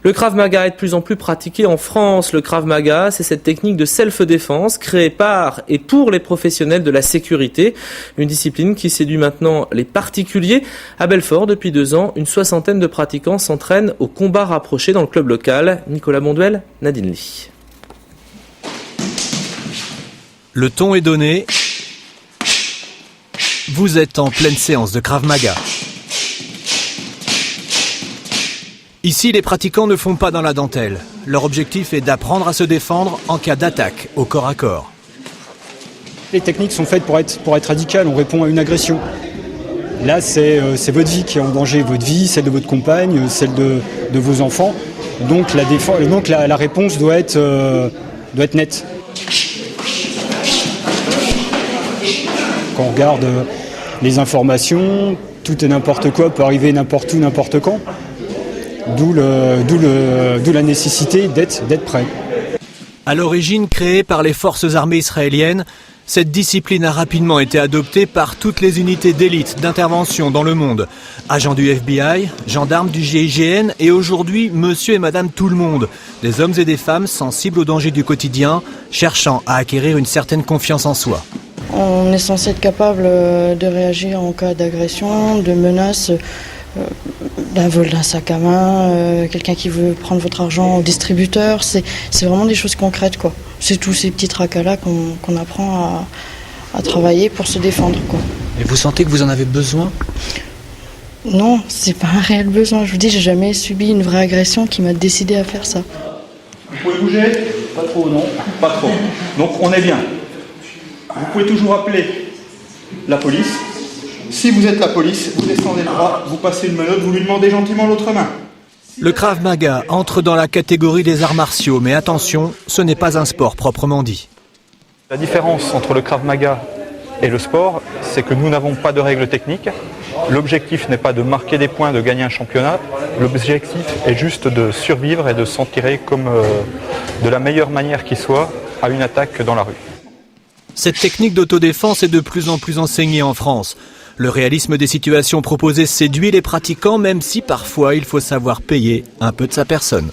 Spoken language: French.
Le Krav Maga est de plus en plus pratiqué en France. Le Krav Maga, c'est cette technique de self-défense créée par et pour les professionnels de la sécurité. Une discipline qui séduit maintenant les particuliers. À Belfort, depuis 2 ans, une 60aine de pratiquants s'entraînent au combat rapproché dans le club local. Nicolas Bonduel, Nadine Lee. Le ton est donné. Vous êtes en pleine séance de Krav Maga. Ici, les pratiquants ne font pas dans la dentelle. Leur objectif est d'apprendre à se défendre en cas d'attaque au corps à corps. Les techniques sont faites pour être radicales, on répond à une agression. Là, c'est votre vie qui est en danger, votre vie, celle de votre compagne, celle de vos enfants. Donc la réponse doit être nette. Quand on regarde les informations, tout et n'importe quoi peut arriver n'importe où, n'importe quand. D'où la nécessité d'être prêt. À l'origine créée par les forces armées israéliennes, cette discipline a rapidement été adoptée par toutes les unités d'élite d'intervention dans le monde. Agents du FBI, gendarmes du GIGN et aujourd'hui monsieur et madame tout le monde. Des hommes et des femmes sensibles aux dangers du quotidien, cherchant à acquérir une certaine confiance en soi. On est censé être capable de réagir en cas d'agression, de menace, d'un vol d'un sac à main, quelqu'un qui veut prendre votre argent au distributeur. C'est vraiment des choses concrètes, quoi. C'est tous ces petits tracas-là qu'on apprend à travailler pour se défendre, quoi. Et vous sentez que vous en avez besoin ? Non, c'est pas un réel besoin. Je vous dis, j'ai jamais subi une vraie agression qui m'a décidé à faire ça. Vous pouvez bouger ? Pas trop, non ? Pas trop. Donc on est bien. Vous pouvez toujours appeler la police. Si vous êtes la police, vous descendez le bras, vous passez une menotte, vous lui demandez gentiment l'autre main. Le Krav Maga entre dans la catégorie des arts martiaux, mais attention, ce n'est pas un sport proprement dit. La différence entre le Krav Maga et le sport, c'est que nous n'avons pas de règles techniques. L'objectif n'est pas de marquer des points, de gagner un championnat. L'objectif est juste de survivre et de s'en tirer comme de la meilleure manière qui soit à une attaque dans la rue. Cette technique d'autodéfense est de plus en plus enseignée en France. Le réalisme des situations proposées séduit les pratiquants, même si parfois il faut savoir payer un peu de sa personne.